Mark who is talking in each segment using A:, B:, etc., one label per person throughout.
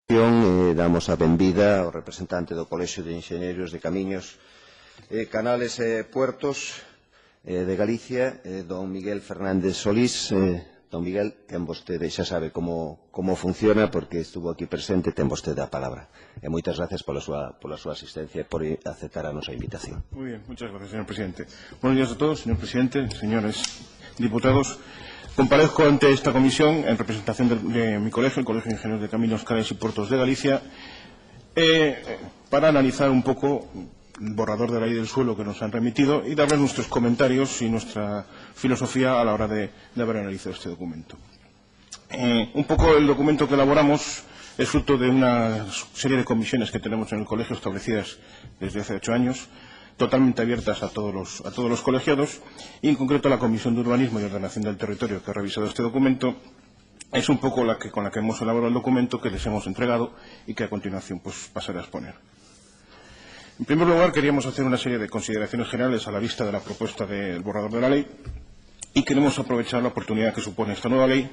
A: Damos a benvida ao representante do Colexio de Enxeñeiros de Camiños, Canales e Puertos de Galicia, don Miguel Fernández Solís. Don Miguel, ten vostede, xa sabe como funciona, porque estuvo aquí presente, ten vostede a palabra. E moitas gracias pola súa asistencia e por aceptar a nosa invitación.
B: Muy bien, muchas gracias, señor presidente. Buenos días a todos, señor presidente, señores diputados. Comparezco ante esta comisión en representación de mi colegio, el Colegio de Ingenieros de Caminos, Canales y Puertos de Galicia, para analizar un poco el borrador de la ley del suelo que nos han remitido y darles nuestros comentarios y nuestra filosofía a la hora de haber analizado este documento. Un poco el documento que elaboramos es fruto de una serie de comisiones que tenemos en el colegio establecidas desde hace 8 años, totalmente abiertas a todos los colegiados, y en concreto la Comisión de Urbanismo y Ordenación del Territorio, que ha revisado este documento, es un poco con la que hemos elaborado el documento que les hemos entregado y que a continuación pasaré a exponer. En primer lugar, queríamos hacer una serie de consideraciones generales a la vista de la propuesta del borrador de la ley, y queremos aprovechar la oportunidad que supone esta nueva ley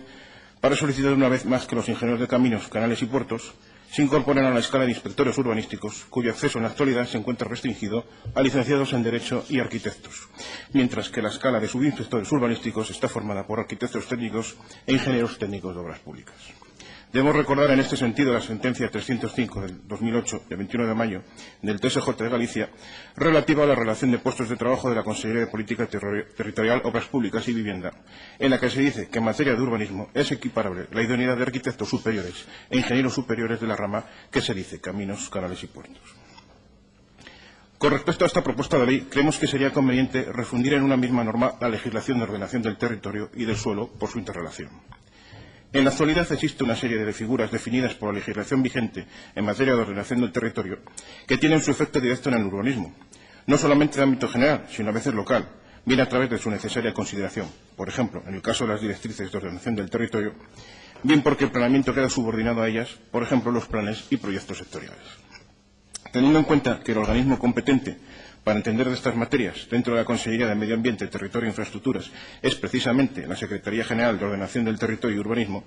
B: para solicitar una vez más que los ingenieros de caminos, canales y puertos se incorporen a la escala de inspectores urbanísticos, cuyo acceso en la actualidad se encuentra restringido a licenciados en Derecho y arquitectos, mientras que la escala de subinspectores urbanísticos está formada por arquitectos técnicos e ingenieros técnicos de obras públicas. Debemos recordar en este sentido la sentencia 305 del 2008, de 21 de mayo, del TSJ de Galicia, relativa a la relación de puestos de trabajo de la Consejería de Política Territorial, Obras Públicas y Vivienda, en la que se dice que en materia de urbanismo es equiparable la idoneidad de arquitectos superiores e ingenieros superiores de la rama que se dice caminos, canales y puertos. Con respecto a esta propuesta de ley, creemos que sería conveniente refundir en una misma norma la legislación de ordenación del territorio y del suelo por su interrelación. En la actualidad existe una serie de figuras definidas por la legislación vigente en materia de ordenación del territorio que tienen su efecto directo en el urbanismo, no solamente de ámbito general, sino a veces local, bien a través de su necesaria consideración, por ejemplo, en el caso de las directrices de ordenación del territorio, bien porque el planeamiento queda subordinado a ellas, por ejemplo, los planes y proyectos sectoriales. Teniendo en cuenta que el organismo competente para entender de estas materias dentro de la Consejería de Medio Ambiente, Territorio e Infraestructuras es precisamente la Secretaría General de Ordenación del Territorio y Urbanismo,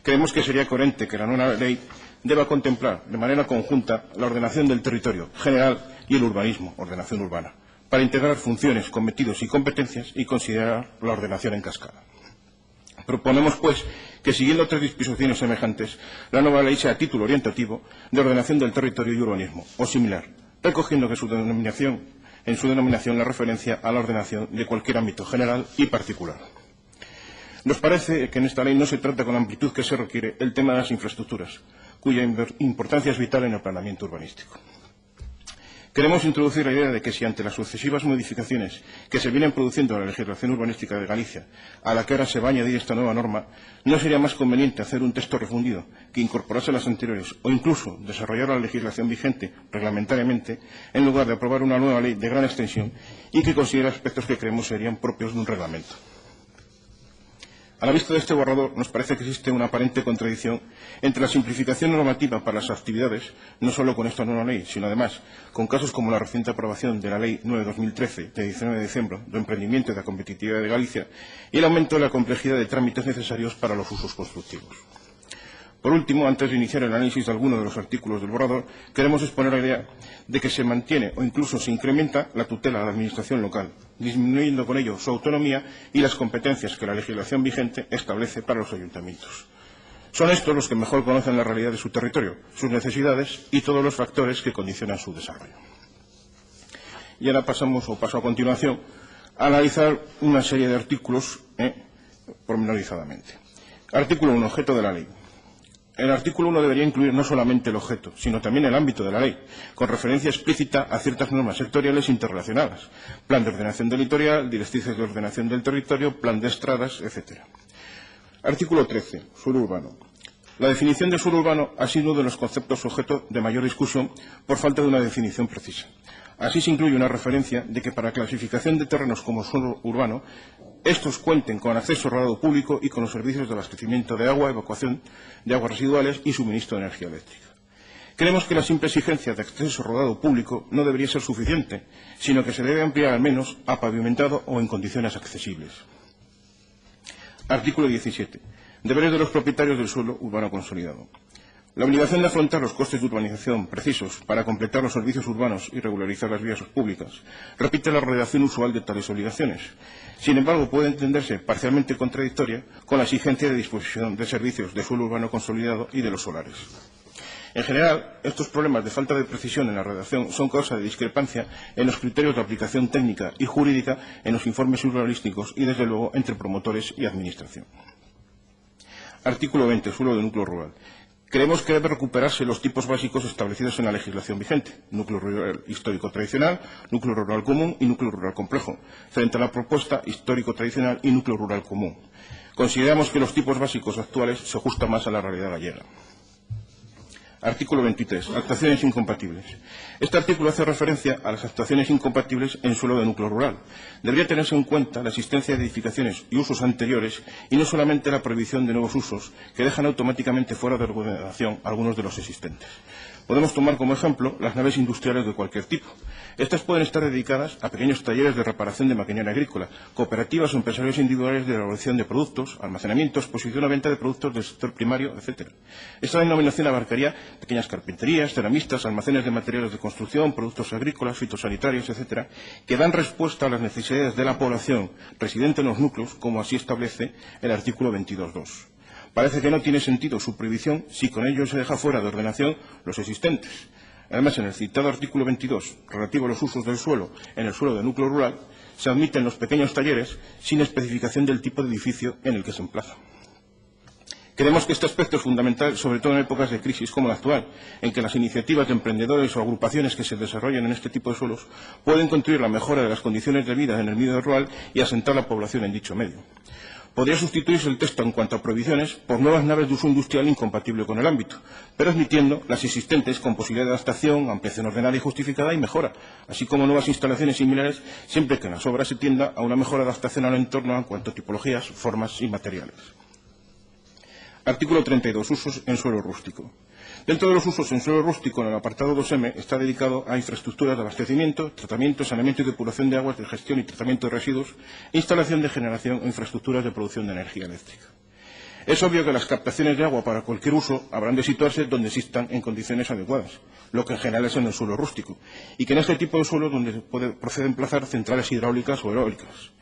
B: creemos que sería coherente que la nueva ley deba contemplar de manera conjunta la ordenación del territorio general y el urbanismo, ordenación urbana, para integrar funciones, cometidos y competencias y considerar la ordenación en cascada. Proponemos, pues, que siguiendo otras disposiciones semejantes, la nueva ley sea título orientativo de ordenación del territorio y urbanismo, o similar, recogiendo que en su denominación la referencia a la ordenación de cualquier ámbito general y particular. Nos parece que en esta ley no se trata con la amplitud que se requiere el tema de las infraestructuras, cuya importancia es vital en el planeamiento urbanístico. Queremos introducir la idea de que si ante las sucesivas modificaciones que se vienen produciendo en la legislación urbanística de Galicia, a la que ahora se va a añadir esta nueva norma, no sería más conveniente hacer un texto refundido que incorporase las anteriores o incluso desarrollar la legislación vigente reglamentariamente en lugar de aprobar una nueva ley de gran extensión y que considere aspectos que creemos serían propios de un reglamento. A la vista de este borrador, nos parece que existe una aparente contradicción entre la simplificación normativa para las actividades, no solo con esta nueva ley, sino además con casos como la reciente aprobación de la Ley 9/2013, de 19 de diciembre, de emprendimiento y de competitividad de Galicia, y el aumento de la complejidad de trámites necesarios para los usos constructivos. Por último, antes de iniciar el análisis de alguno de los artículos del borrador, queremos exponer la idea de que se mantiene o incluso se incrementa la tutela de la administración local, disminuyendo con ello su autonomía y las competencias que la legislación vigente establece para los ayuntamientos. Son estos los que mejor conocen la realidad de su territorio, sus necesidades y todos los factores que condicionan su desarrollo. Y ahora paso a continuación a analizar una serie de artículos pormenorizadamente. Artículo 1. Objeto de la ley. El artículo 1 debería incluir no solamente el objeto, sino también el ámbito de la ley, con referencia explícita a ciertas normas sectoriales interrelacionadas, plan de ordenación del litoral, directrices de ordenación del territorio, plan de estradas, etc. Artículo 13. Suelo urbano. La definición de suelo urbano ha sido uno de los conceptos objeto de mayor discusión por falta de una definición precisa. Así se incluye una referencia de que para clasificación de terrenos como suelo urbano, estos cuenten con acceso rodado público y con los servicios de abastecimiento de agua, evacuación de aguas residuales y suministro de energía eléctrica. Creemos que la simple exigencia de acceso rodado público no debería ser suficiente, sino que se debe ampliar al menos a pavimentado o en condiciones accesibles. Artículo 17. Deberes de los propietarios del suelo urbano consolidado. La obligación de afrontar los costes de urbanización precisos para completar los servicios urbanos y regularizar las vías públicas repite la redacción usual de tales obligaciones. Sin embargo, puede entenderse parcialmente contradictoria con la exigencia de disposición de servicios de suelo urbano consolidado y de los solares. En general, estos problemas de falta de precisión en la redacción son causa de discrepancia en los criterios de aplicación técnica y jurídica en los informes urbanísticos y, desde luego, entre promotores y administración. Artículo 20. Suelo de núcleo rural. Creemos que deben recuperarse los tipos básicos establecidos en la legislación vigente: núcleo rural histórico tradicional, núcleo rural común y núcleo rural complejo, frente a la propuesta histórico tradicional y núcleo rural común. Consideramos que los tipos básicos actuales se ajustan más a la realidad gallega. Artículo 23. Actuaciones incompatibles. Este artículo hace referencia a las actuaciones incompatibles en suelo de núcleo rural. Debería tenerse en cuenta la existencia de edificaciones y usos anteriores y no solamente la prohibición de nuevos usos que dejan automáticamente fuera de ordenación algunos de los existentes. Podemos tomar como ejemplo las naves industriales de cualquier tipo. Estas pueden estar dedicadas a pequeños talleres de reparación de maquinaria agrícola, cooperativas o empresarios individuales de elaboración de productos, almacenamiento, exposición o venta de productos del sector primario, etc. Esta denominación abarcaría pequeñas carpinterías, ceramistas, almacenes de materiales de construcción, productos agrícolas, fitosanitarios, etc., que dan respuesta a las necesidades de la población residente en los núcleos, como así establece el artículo 22.2. Parece que no tiene sentido su prohibición si con ello se deja fuera de ordenación los existentes. Además, en el citado artículo 22, relativo a los usos del suelo en el suelo de núcleo rural, se admiten los pequeños talleres sin especificación del tipo de edificio en el que se emplaza. Creemos que este aspecto es fundamental, sobre todo en épocas de crisis como la actual, en que las iniciativas de emprendedores o agrupaciones que se desarrollan en este tipo de suelos pueden contribuir a la mejora de las condiciones de vida en el medio rural y asentar la población en dicho medio. Podría sustituirse el texto en cuanto a prohibiciones por nuevas naves de uso industrial incompatible con el ámbito, pero admitiendo las existentes con posibilidad de adaptación, ampliación ordenada y justificada y mejora, así como nuevas instalaciones similares, siempre que en las obras se tienda a una mejor adaptación al entorno en cuanto a tipologías, formas y materiales. Artículo 32. Usos en suelo rústico. Dentro de los usos en suelo rústico, en el apartado 2M, está dedicado a infraestructuras de abastecimiento, tratamiento, saneamiento y depuración de aguas, de gestión y tratamiento de residuos, instalación de generación e infraestructuras de producción de energía eléctrica. Es obvio que las captaciones de agua para cualquier uso habrán de situarse donde existan en condiciones adecuadas, lo que en general es en el suelo rústico, y que en este tipo de suelo donde procede emplazar centrales hidráulicas o eólicas.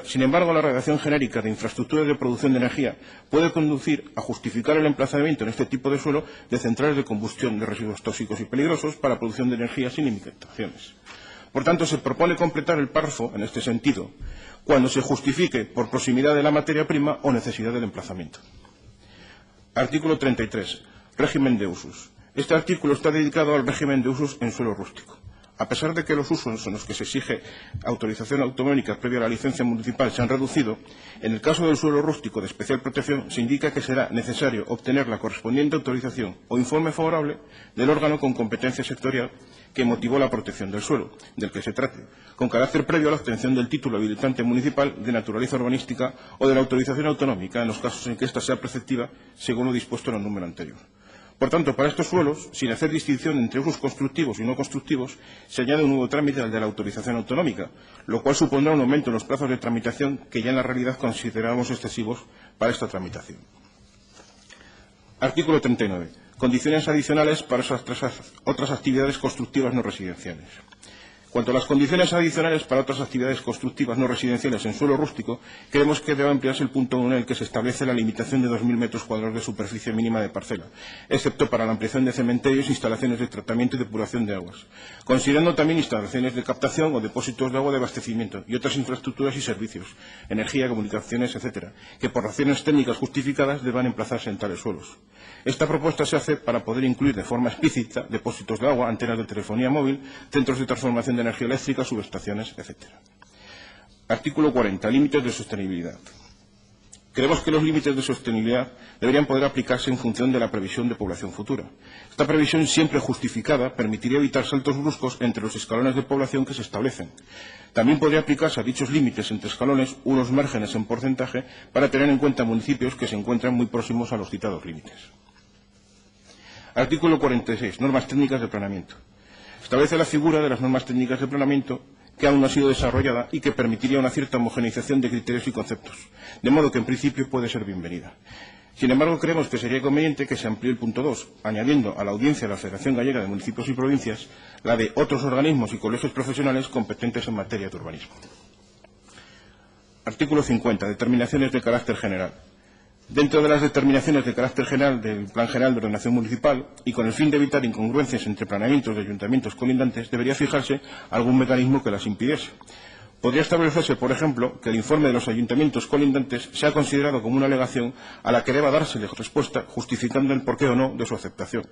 B: Sin embargo, la redacción genérica de infraestructuras de producción de energía puede conducir a justificar el emplazamiento en este tipo de suelo de centrales de combustión de residuos tóxicos y peligrosos para producción de energía sin limitaciones. Por tanto, se propone completar el párrafo en este sentido, cuando se justifique por proximidad de la materia prima o necesidad del emplazamiento. Artículo 33. Régimen de usos. Este artículo está dedicado al régimen de usos en suelo rústico. A pesar de que los usos en los que se exige autorización autonómica previa a la licencia municipal se han reducido, en el caso del suelo rústico de especial protección se indica que será necesario obtener la correspondiente autorización o informe favorable del órgano con competencia sectorial que motivó la protección del suelo, del que se trate, con carácter previo a la obtención del título habilitante municipal de naturaleza urbanística o de la autorización autonómica en los casos en que ésta sea preceptiva, según lo dispuesto en el número anterior. Por tanto, para estos suelos, sin hacer distinción entre usos constructivos y no constructivos, se añade un nuevo trámite al de la autorización autonómica, lo cual supondrá un aumento en los plazos de tramitación que ya en la realidad consideramos excesivos para esta tramitación. Artículo 39. Condiciones adicionales para otras actividades constructivas no residenciales. Cuanto a las condiciones adicionales para otras actividades constructivas no residenciales en suelo rústico, creemos que debe ampliarse el punto 1 en el que se establece la limitación de 2.000 metros cuadrados de superficie mínima de parcela, excepto para la ampliación de cementerios e instalaciones de tratamiento y depuración de aguas, considerando también instalaciones de captación o depósitos de agua de abastecimiento y otras infraestructuras y servicios, energía, comunicaciones, etc., que por razones técnicas justificadas deban emplazarse en tales suelos. Esta propuesta se hace para poder incluir de forma explícita depósitos de agua, antenas de telefonía móvil, centros de transformación de energía eléctrica, subestaciones, etc. Artículo 40. Límites de sostenibilidad. Creemos que los límites de sostenibilidad deberían poder aplicarse en función de la previsión de población futura. Esta previsión, siempre justificada, permitiría evitar saltos bruscos entre los escalones de población que se establecen. También podría aplicarse a dichos límites entre escalones unos márgenes en porcentaje para tener en cuenta municipios que se encuentran muy próximos a los citados límites. Artículo 46. Normas técnicas de planeamiento. Establece la figura de las normas técnicas de planeamiento que aún no ha sido desarrollada y que permitiría una cierta homogeneización de criterios y conceptos, de modo que en principio puede ser bienvenida. Sin embargo, creemos que sería conveniente que se amplíe el punto 2, añadiendo a la audiencia de la Federación Gallega de Municipios y Provincias la de otros organismos y colegios profesionales competentes en materia de urbanismo. Artículo 50. Determinaciones de carácter general. Dentro de las determinaciones de carácter general del Plan General de Ordenación Municipal, y con el fin de evitar incongruencias entre planeamientos de ayuntamientos colindantes, debería fijarse algún mecanismo que las impidiese. Podría establecerse, por ejemplo, que el informe de los ayuntamientos colindantes sea considerado como una alegación a la que deba dársele respuesta, justificando el porqué o no de su aceptación.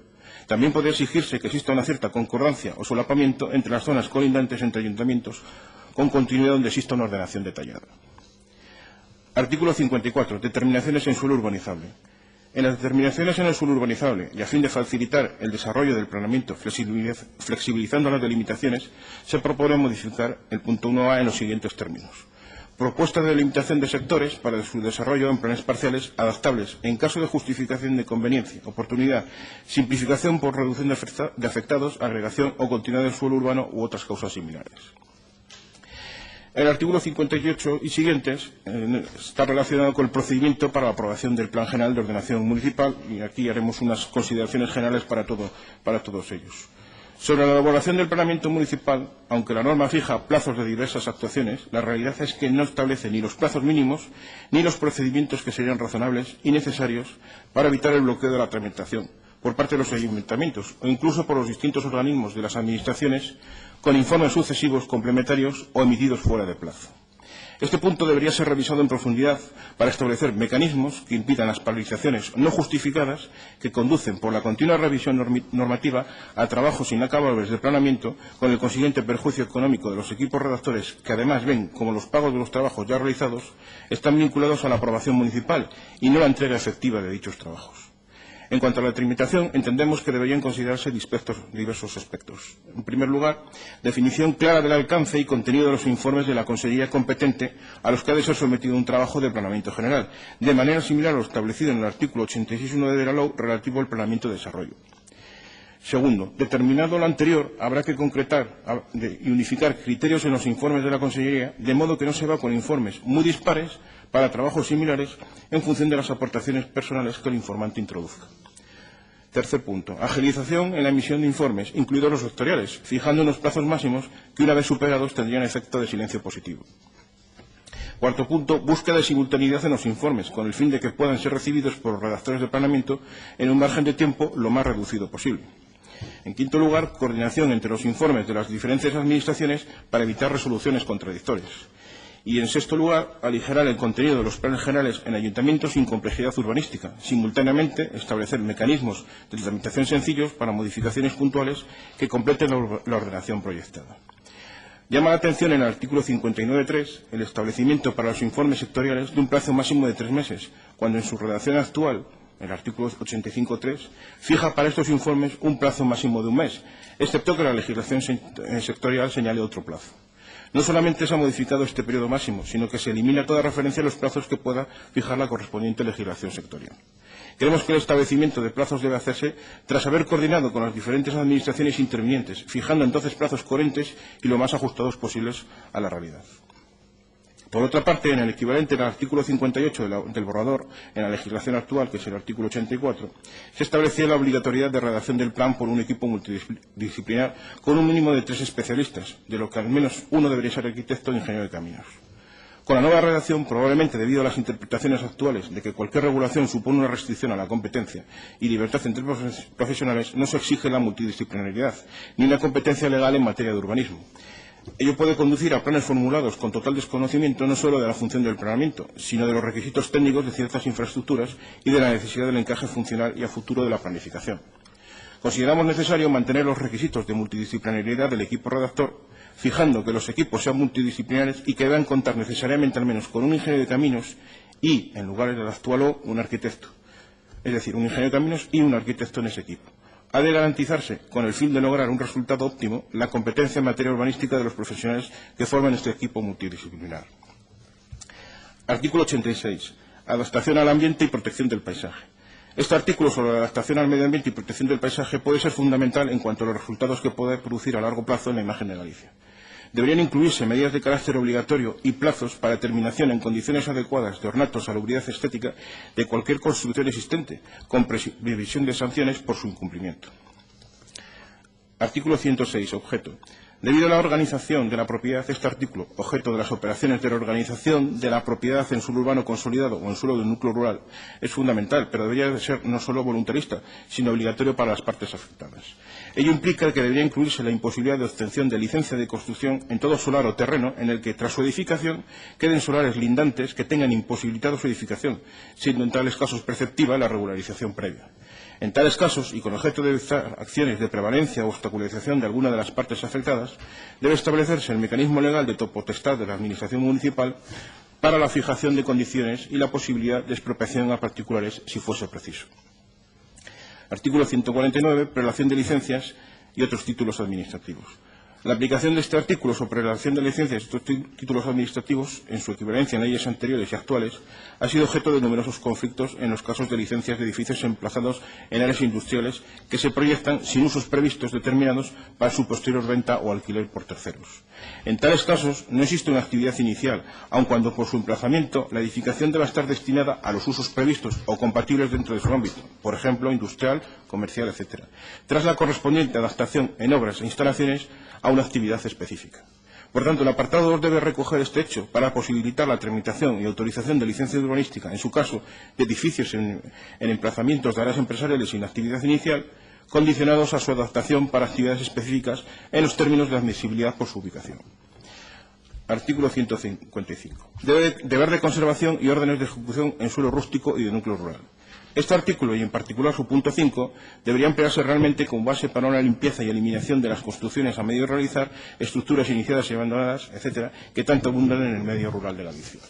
B: También podría exigirse que exista una cierta concordancia o solapamiento entre las zonas colindantes entre ayuntamientos, con continuidad donde exista una ordenación detallada. Artículo 54. Determinaciones en suelo urbanizable. En las determinaciones en el suelo urbanizable, y a fin de facilitar el desarrollo del planeamiento flexibilizando las delimitaciones, se propone modificar el punto 1a en los siguientes términos. Propuesta de delimitación de sectores para su desarrollo en planes parciales adaptables en caso de justificación de conveniencia, oportunidad, simplificación por reducción de afectados, agregación o continuidad del suelo urbano u otras causas similares. El artículo 58 y siguientes está relacionado con el procedimiento para la aprobación del Plan General de Ordenación Municipal, y aquí haremos unas consideraciones generales para todos ellos. Sobre la elaboración del planeamiento municipal, aunque la norma fija plazos de diversas actuaciones, la realidad es que no establece ni los plazos mínimos ni los procedimientos que serían razonables y necesarios para evitar el bloqueo de la tramitación por parte de los ayuntamientos o incluso por los distintos organismos de las administraciones con informes sucesivos complementarios o emitidos fuera de plazo. Este punto debería ser revisado en profundidad para establecer mecanismos que impidan las paralizaciones no justificadas que conducen por la continua revisión normativa a trabajos inacabables de planeamiento con el consiguiente perjuicio económico de los equipos redactores que además ven como los pagos de los trabajos ya realizados están vinculados a la aprobación municipal y no a la entrega efectiva de dichos trabajos. En cuanto a la tramitación, entendemos que deberían considerarse diversos aspectos. En primer lugar, definición clara del alcance y contenido de los informes de la Consellería competente a los que ha de ser sometido un trabajo de planeamiento general, de manera similar a lo establecido en el artículo 86.1 de la LOU relativo al planeamiento de desarrollo. Segundo, determinado lo anterior, habrá que concretar y unificar criterios en los informes de la Consellería, de modo que no se va con informes muy dispares para trabajos similares en función de las aportaciones personales que el informante introduzca. Tercer punto, agilización en la emisión de informes, incluidos los sectoriales, fijando unos plazos máximos que una vez superados tendrían efecto de silencio positivo. Cuarto punto, búsqueda de simultaneidad en los informes, con el fin de que puedan ser recibidos por los redactores de planeamiento en un margen de tiempo lo más reducido posible. En quinto lugar, coordinación entre los informes de las diferentes administraciones para evitar resoluciones contradictorias. Y, en sexto lugar, aligerar el contenido de los planes generales en ayuntamientos sin complejidad urbanística. Simultáneamente, establecer mecanismos de tramitación sencillos para modificaciones puntuales que completen la ordenación proyectada. Llama la atención en el artículo 59.3 el establecimiento para los informes sectoriales de un plazo máximo de 3 meses, cuando en su redacción actual, el artículo 85.3, fija para estos informes un plazo máximo de 1 mes, excepto que la legislación sectorial señale otro plazo. No solamente se ha modificado este periodo máximo, sino que se elimina toda referencia a los plazos que pueda fijar la correspondiente legislación sectorial. Creemos que el establecimiento de plazos debe hacerse tras haber coordinado con las diferentes administraciones intervinientes, fijando entonces plazos coherentes y lo más ajustados posibles a la realidad. Por otra parte, en el equivalente al artículo 58 del borrador, en la legislación actual, que es el artículo 84, se establecía la obligatoriedad de redacción del plan por un equipo multidisciplinar con un mínimo de 3 especialistas, de lo que al menos uno debería ser arquitecto o ingeniero de caminos. Con la nueva redacción, probablemente debido a las interpretaciones actuales de que cualquier regulación supone una restricción a la competencia y libertad entre profesionales, no se exige la multidisciplinaridad ni una competencia legal en materia de urbanismo. Ello puede conducir a planes formulados con total desconocimiento no solo de la función del planeamiento, sino de los requisitos técnicos de ciertas infraestructuras y de la necesidad del encaje funcional y a futuro de la planificación. Consideramos necesario mantener los requisitos de multidisciplinariedad del equipo redactor, fijando que los equipos sean multidisciplinares y que deban contar necesariamente al menos con un ingeniero de caminos y, en lugar del actual O, un arquitecto. Es decir, un ingeniero de caminos y un arquitecto en ese equipo. Ha de garantizarse, con el fin de lograr un resultado óptimo, la competencia en materia urbanística de los profesionales que forman este equipo multidisciplinar. Artículo 86. Adaptación al ambiente y protección del paisaje. Este artículo sobre la adaptación al medio ambiente y protección del paisaje puede ser fundamental en cuanto a los resultados que puede producir a largo plazo en la imagen de Galicia. deberían incluirse medidas de carácter obligatorio y plazos para determinación en condiciones adecuadas de ornato, salubridad estética de cualquier construcción existente, con previsión de sanciones por su incumplimiento. Artículo 106. Objeto. Debido a la organización de la propiedad, este artículo, objeto de las operaciones de reorganización de la propiedad en suelo urbano consolidado o en suelo del núcleo rural, es fundamental, pero debería de ser no solo voluntarista, sino obligatorio para las partes afectadas. Ello implica que debería incluirse la imposibilidad de obtención de licencia de construcción en todo solar o terreno en el que, tras su edificación, queden solares lindantes que tengan imposibilitado su edificación, siendo en tales casos preceptiva la regularización previa. En tales casos, y con objeto de evitar acciones de prevalencia o obstaculización de alguna de las partes afectadas, debe establecerse el mecanismo legal de potestad de la Administración municipal para la fijación de condiciones y la posibilidad de expropiación a particulares si fuese preciso. Artículo 149. Prelación de licencias y otros títulos administrativos. La aplicación de este artículo sobre prelación de licencias y otros títulos administrativos, en su equivalencia en leyes anteriores y actuales, ha sido objeto de numerosos conflictos en los casos de licencias de edificios emplazados en áreas industriales que se proyectan sin usos previstos determinados para su posterior venta o alquiler por terceros. En tales casos no existe una actividad inicial, aun cuando por su emplazamiento la edificación deba estar destinada a los usos previstos o compatibles dentro de su ámbito, por ejemplo, industrial, comercial, etc., tras la correspondiente adaptación en obras e instalaciones a una actividad específica. Por tanto, el apartado 2 debe recoger este hecho para posibilitar la tramitación y autorización de licencia urbanística, en su caso, de edificios en emplazamientos de áreas empresariales sin actividad inicial, condicionados a su adaptación para actividades específicas en los términos de admisibilidad por su ubicación. Artículo 155. Deber de conservación y órdenes de ejecución en suelo rústico y de núcleo rural. Este artículo, y en particular su punto 5, debería emplearse realmente como base para una limpieza y eliminación de las construcciones a medio de realizar, estructuras iniciadas y abandonadas, etcétera, que tanto abundan en el medio rural de Galicia.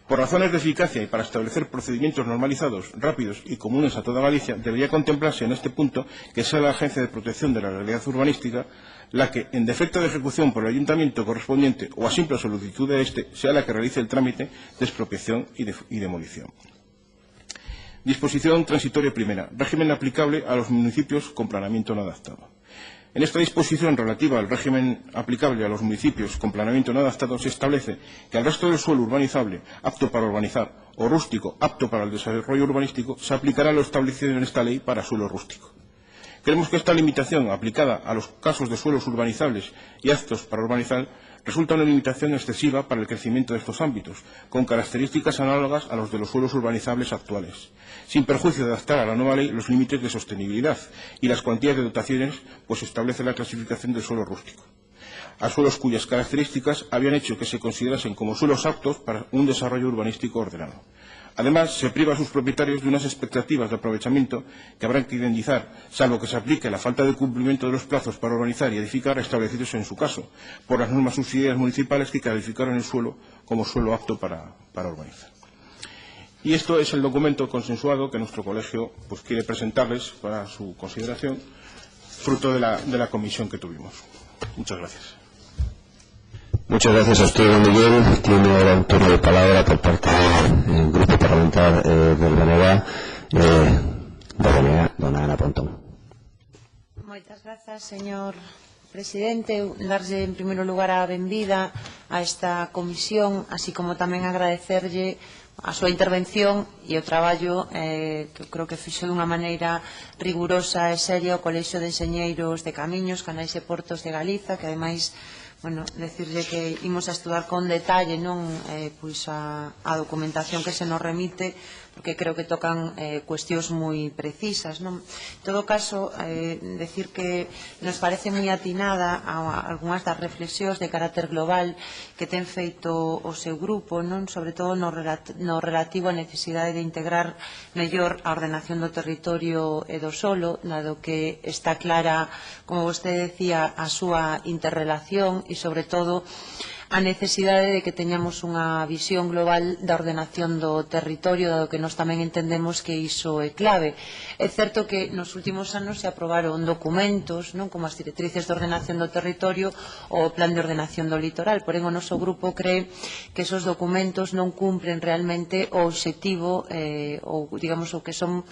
B: Por razones de eficacia y para establecer procedimientos normalizados, rápidos y comunes a toda Galicia, debería contemplarse en este punto que sea la Agencia de Protección de la Realidad Urbanística la que, en defecto de ejecución por el ayuntamiento correspondiente o a simple solicitud de éste, sea la que realice el trámite de expropiación y demolición. Disposición transitoria primera. Régimen aplicable a los municipios con planeamiento no adaptado. En esta disposición relativa al régimen aplicable a los municipios con planeamiento no adaptado se establece que al resto del suelo urbanizable apto para urbanizar o rústico apto para el desarrollo urbanístico se aplicará lo establecido en esta ley para suelo rústico. Creemos que esta limitación aplicada a los casos de suelos urbanizables y aptos para urbanizar resulta una limitación excesiva para el crecimiento de estos ámbitos, con características análogas a los de los suelos urbanizables actuales, sin perjuicio de adaptar a la nueva ley los límites de sostenibilidad y las cuantías de dotaciones, pues establece la clasificación del suelo rústico, a suelos cuyas características habían hecho que se considerasen como suelos aptos para un desarrollo urbanístico ordenado. Además, se priva a sus propietarios de unas expectativas de aprovechamiento que habrán que indemnizar, salvo que se aplique la falta de cumplimiento de los plazos para urbanizar y edificar establecidos en su caso, por las normas subsidiarias municipales que calificaron el suelo como suelo apto para urbanizar. Y esto es el documento consensuado que nuestro colegio quiere presentarles para su consideración, fruto de la comisión que tuvimos. Muchas gracias.
A: Muchas gracias a usted, don Miguel. Tiene ahora un turno de palabra por parte del Grupo Parlamentar del BNG, dona Ana Pontón.
C: Moitas grazas, señor presidente. Darlle, en primeiro lugar, a benvida a esta comisión, así como tamén agradecerlle a súa intervención e o traballo que creo que fixo dunha maneira rigurosa e seria o Colexio de Enxeñeiros de Camiños, Canais e Portos de Galiza, que ademais decirlle que imos a estudar con detalle pois a documentación que se nos remite, porque creo que tocan cuestións moi precisas. En todo caso, decir que nos parece moi atinada algunhas das reflexións de carácter global que ten feito o seu grupo, sobre todo no relativo á necesidade de integrar mellor a ordenación do territorio e do solo, dado que está clara, como vostede decía, a súa interrelación e, sobre todo, a necesidade de que teñamos unha visión global da ordenación do territorio, dado que nós tamén entendemos que iso é clave. É certo que nos últimos anos se aprobaron documentos, non, como as directrices de ordenación do territorio ou o plan de ordenación do litoral, porén o noso grupo cree que esos documentos non cumpren realmente o obxectivo ou, digamos, o que son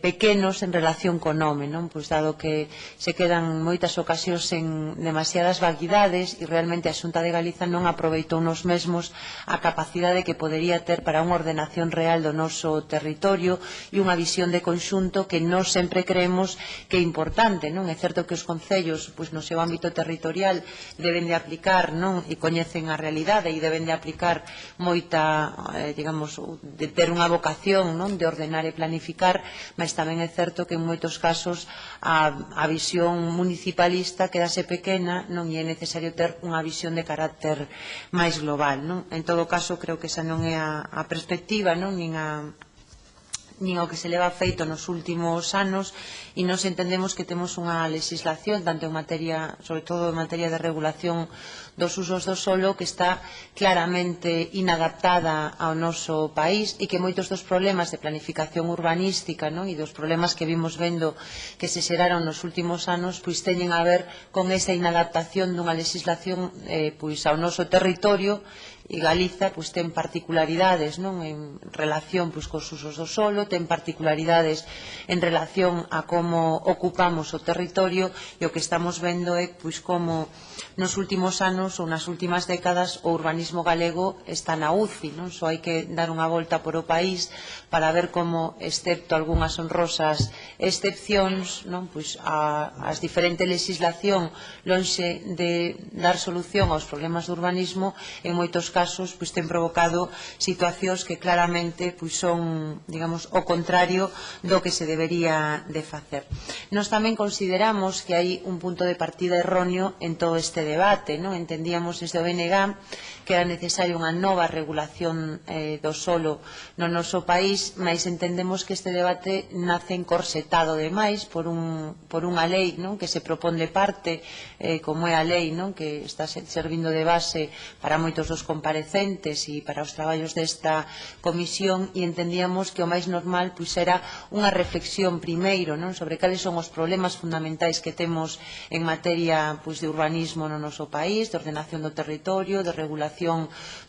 C: pequenos en relación co nome, non? Pois dado que se quedan moitas ocasións en demasiadas vaguidades e realmente a Xunta de Galiza non aproveitou nos mesmos a capacidade que podería ter para unha ordenación real do noso territorio e unha visión de conxunto que nós sempre creemos que é importante, non? É certo que os concellos, pois no seu ámbito territorial deben de aplicar, non? E coñecen a realidade e deben de aplicar moita, digamos, de ter unha vocación, non? De ordenar e planificar, mas tamén é certo que en moitos casos a visión municipalista quedase pequena, non, e é necesario ter unha visión de carácter máis global, non? En todo caso, creo que esa non é a perspectiva, non, nin o que se leva feito nos últimos anos, e nos entendemos que temos unha legislación, tanto en materia, sobre todo en materia de regulación dos usos do solo, que está claramente inadaptada ao noso país e que moitos dos problemas de planificación urbanística, non, e dos problemas que vimos vendo que se xeraron nos últimos anos, pois teñen a ver con esa inadaptación dunha legislación pois ao noso territorio. E Galiza pois ten particularidades, non, en relación pois cos usos do solo, ten particularidades en relación a como ocupamos o territorio, e o que estamos vendo é pois como nos últimos anos ou nas últimas décadas o urbanismo galego está na UCI, non? Só hai que dar unha volta por o país para ver como, excepto algunhas honrosas excepcións, non, pois as diferentes legislación lonxe de dar solución aos problemas do urbanismo, en moitos casos pois ten provocado situacións que claramente pois son, digamos, o contrario do que se debería de facer. Nós tamén consideramos que hai un punto de partida erróneo en todo este debate, non? Entendíamos desde o BNG que era necesaria unha nova regulación do solo no noso país, mas entendemos que este debate nace encorsetado demais por unha lei, non, que se propón de parte, como é a lei, non, que está servindo de base para moitos dos comparecentes e para os traballos desta comisión, e entendíamos que o máis normal pois era unha reflexión primeiro, non, sobre cales son os problemas fundamentais que temos en materia pois de urbanismo no noso país, de ordenación do territorio, de regulación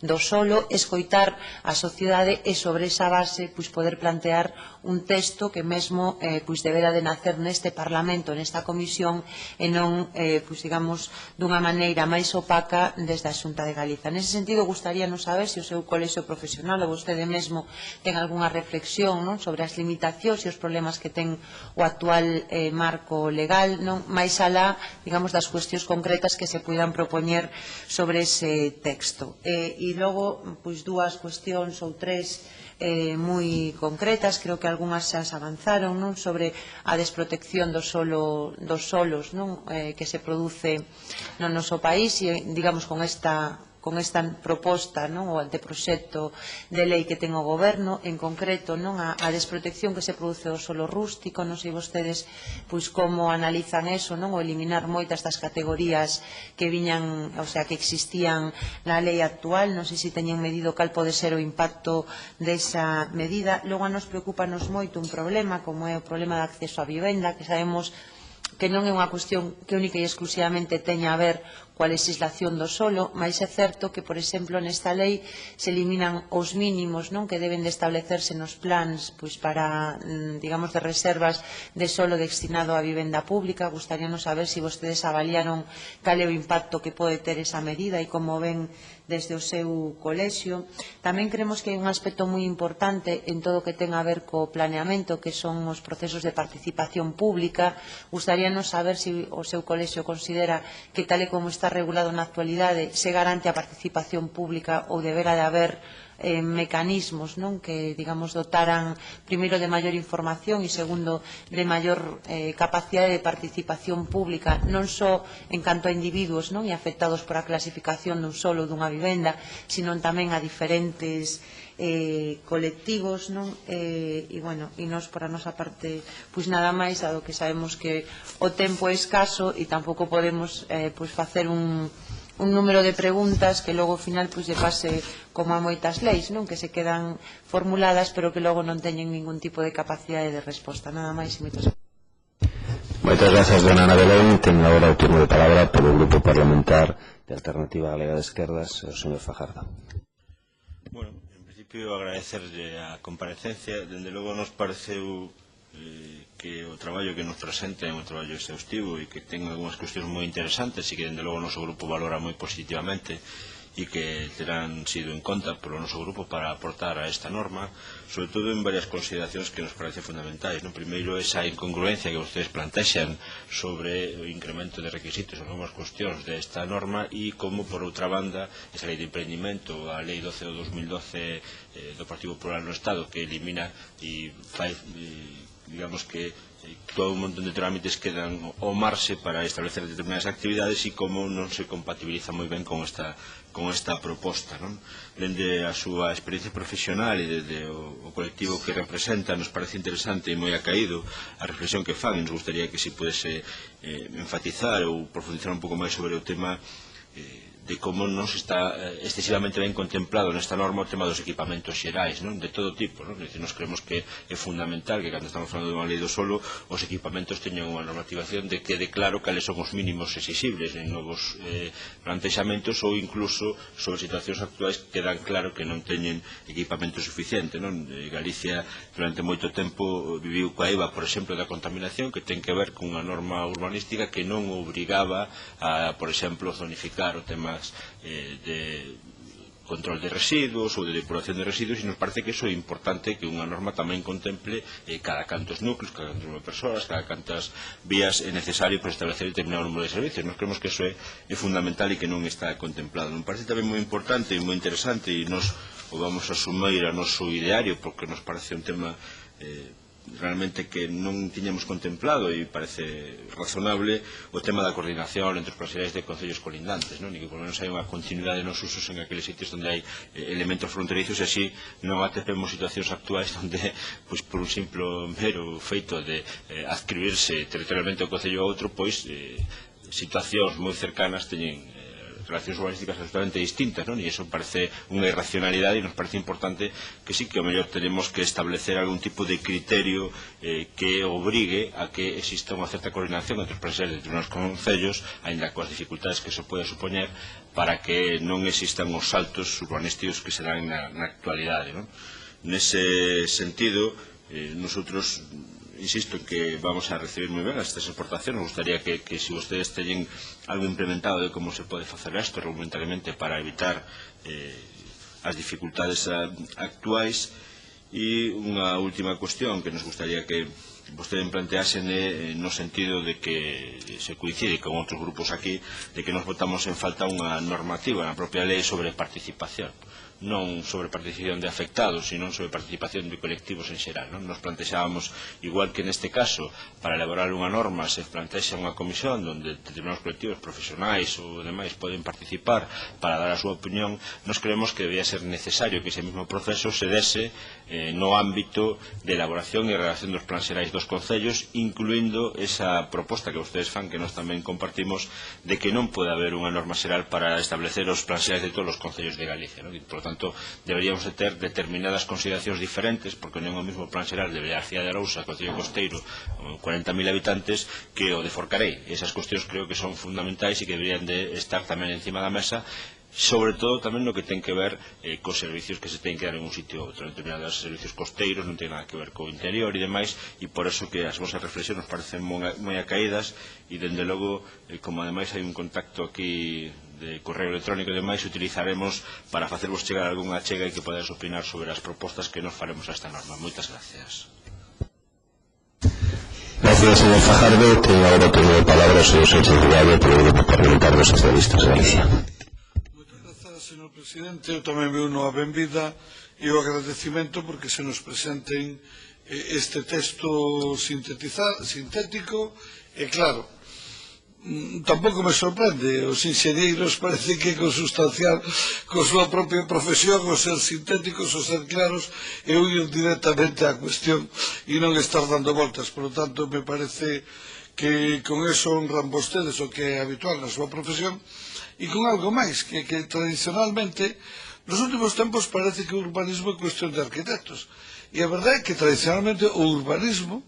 C: do solo, escoitar a sociedade e sobre esa base pois poder plantear un texto que mesmo pois debera de nacer neste Parlamento, nesta comisión, e non pois digamos dunha maneira máis opaca desde a Xunta de Galiza. Nese sentido, gustaríanos saber se o seu colexio profesional ou vostede mesmo ten algunha reflexión, non, sobre as limitacións e os problemas que ten o actual marco legal, non, máis alá, digamos, das cuestións concretas que se puidan propoñer sobre ese texto. E logo, pois dúas cuestións ou tres moi concretas, creo que algunhas xa avanzaron, non, sobre a desprotección dos solos, non, que se produce no noso país, e digamos con esta proposta, non, o anteproxecto de lei que ten o Goberno, en concreto, non, a desprotección que se produce do solo rústico. Non sei vostedes pois como analizan eso, non, o eliminar moitas das categorías que viñan, o sea, que existían na lei actual. Non sei se teñen medido cal pode ser o impacto desa medida. Logo a nos preocupanos moito un problema como é o problema de acceso á vivenda, que sabemos que non é unha cuestión que única e exclusivamente teña a ver coa legislación do solo, mas é certo que, por exemplo, nesta lei se eliminan os mínimos, non, que deben de establecerse nos plans pois para, digamos, de reservas de solo destinado á vivenda pública. Gustaríanos saber se vostedes avaliaron cal é o impacto que pode ter esa medida e como ven desde o seu colexio. Tamén creemos que hai un aspecto moi importante en todo o que ten a ver co planeamento, que son os procesos de participación pública. Gustaríanos saber se o seu colexio considera que, tal e como está regulado na actualidade, se garante a participación pública ou debera de haber mecanismos, non, que, digamos, dotaran primeiro de maior información e segundo de maior capacidade de participación pública, non só en canto a individuos, non, e afectados por a clasificación dun solo dunha vivenda, sino tamén a diferentes colectivos, non? E, bueno, e nos, por a nosa parte, pois nada máis, dado que sabemos que o tempo é escaso e tampouco podemos pois facer un un número de preguntas que logo ao final lle pase como a moitas leis, non? Que se quedan formuladas pero que logo non teñen ningún tipo de capacidade de resposta. Nada máis e moitas gracias.
D: Moitas grazas, dona Ana Belén. Ten agora o turno de palabra polo Grupo Parlamentar de Alternativa Galega de Esquerdas, o señor Fajardo.
E: Bueno, en principio agradecerlle a comparecencia. Dende logo nos pareceu que o traballo que nos presenta é un traballo exhaustivo e que ten algunhas cuestións moi interesantes e que dende logo o noso grupo valora moi positivamente e que terán sido en conta polo noso grupo para aportar a esta norma, sobre todo en varias consideracións que nos parecen fundamentais. Primeiro, esa incongruencia que vostedes plantexan sobre o incremento de requisitos ou novas cuestións desta norma e como, por outra banda, esa lei de emprendimento, a lei 12 do 2012 do Partido Popular no Estado, que elimina e fai digamos que todo un montón de trámites quedan ao marxe para establecer determinadas actividades e como non se compatibiliza moi ben con esta proposta. Dende a súa experiencia profesional e desde o colectivo que representa nos parece interesante e moi acaído a reflexión que fan. Nos gustaría que se pudese enfatizar ou profundizar un pouco máis sobre o tema de como non se está excesivamente ben contemplado nesta norma o tema dos equipamentos xerais, de todo tipo. Nos creemos que é fundamental que, cando estamos falando de unha lei do solo, os equipamentos teñan unha normativación de que quede claro cales son os mínimos exigibles en novos plantexamentos ou incluso sobre situacións actuais que quedan claro que non teñen equipamento suficiente. Galicia durante moito tempo viviu coa EVA, por exemplo, da contaminación, que ten que ver cunha norma urbanística que non obrigaba a, por exemplo, zonificar o tema de control de residuos ou de depuración de residuos, e nos parece que iso é importante, que unha norma tamén contemple cada cantos núcleos, cada cantos número de persoas, cada cantas vías é necesario para establecer determinado número de servicios. Nos creemos que iso é fundamental e que non está contemplado. Nos parece tamén moi importante e moi interesante, e nos o vamos a asumir a noso ideario porque nos parece un tema realmente que non tiñamos contemplado e parece razonable o tema da coordinación entre os planxerais de concellos colindantes, e que por menos hai unha continuidade nos usos en aqueles sitios onde hai elementos fronterizos e así non atopemos situacións actuais onde, por un simple mero feito de adscribirse territorialmente ao concello a outro, situacións moi cercanas teñen relacións urbanísticas absolutamente distintas, e iso parece unha irracionalidade e nos parece importante que sí que ao mellor tenemos que establecer algún tipo de criterio que obrigue a que exista unha certa coordinación entre os planxerais de determinados concellos, aínda coas dificultades que se pode supoñer, para que non existan os saltos urbanísticos que se dan na actualidade. Nese sentido, nosotros insisto que vamos a recibir moi ben estas exportacións. Nos gustaría que se vostedes teñen algo implementado de como se pode facer isto regulamentariamente para evitar as dificultades actuais. E unha última cuestión que nos gustaría que vostedes planteasen no sentido de que se coincide con outros grupos aquí, de que nos botamos en falta unha normativa na propia lei sobre participación, non sobre participación de afectados, sino sobre participación de colectivos en xeral. Nos plantexábamos, igual que neste caso, para elaborar unha norma se plantexa unha comisión onde determinados colectivos profesionais ou demais poden participar para dar a súa opinión. Nos creemos que debía ser necesario que ese mesmo proceso se dese no ámbito de elaboración e redacción dos plans xerais dos concellos, incluindo esa proposta que vostedes fan, que nós tamén compartimos, de que non pode haber unha norma xeral para establecer os plans xerais de todos os concellos de Galicia. Por tanto, deberíamos de ter determinadas consideracións diferentes, porque non é o mesmo plan xeral de Belarcía de Arousa, Concello Costeiro, 40.000 habitantes, que o de Forcarei. Esas cuestións creo que son fundamentais e que deberían de estar tamén encima da mesa, sobre todo tamén no que ten que ver cos servicios que se ten que dar en un sitio ou outro. Determinados servicios costeiros non ten nada que ver co interior e demais, e por eso que as vosas reflexións nos parecen moi acaídas, e dende logo, como ademais hai un contacto aquí de correo electrónico e demais, utilizaremos para facervos chegar algunha achega e que podades opinar sobre as propostas que nos faremos a esta norma. Moitas gracias.
D: Gracias, señor Fajardo. Ten agora o turno de palabra o señor Sánchez Rubado polo Grupo Parlamentar dos Socialistas de Galicia.
F: Señor Presidente, eu tamén veo unha benvida e o agradecimento porque se nos presenten este texto sintético e claro, tampouco me sorprende, os enxeñeiros parece que consustancial con súa propia profesión, o ser sintéticos, o ser claros e huir directamente á cuestión e non estar dando voltas. Por lo tanto, me parece que con eso honran vostedes o que é habitual na súa profesión, e con algo máis, que tradicionalmente nos últimos tempos parece que o urbanismo é cuestión de arquitectos, e a verdade é que tradicionalmente o urbanismo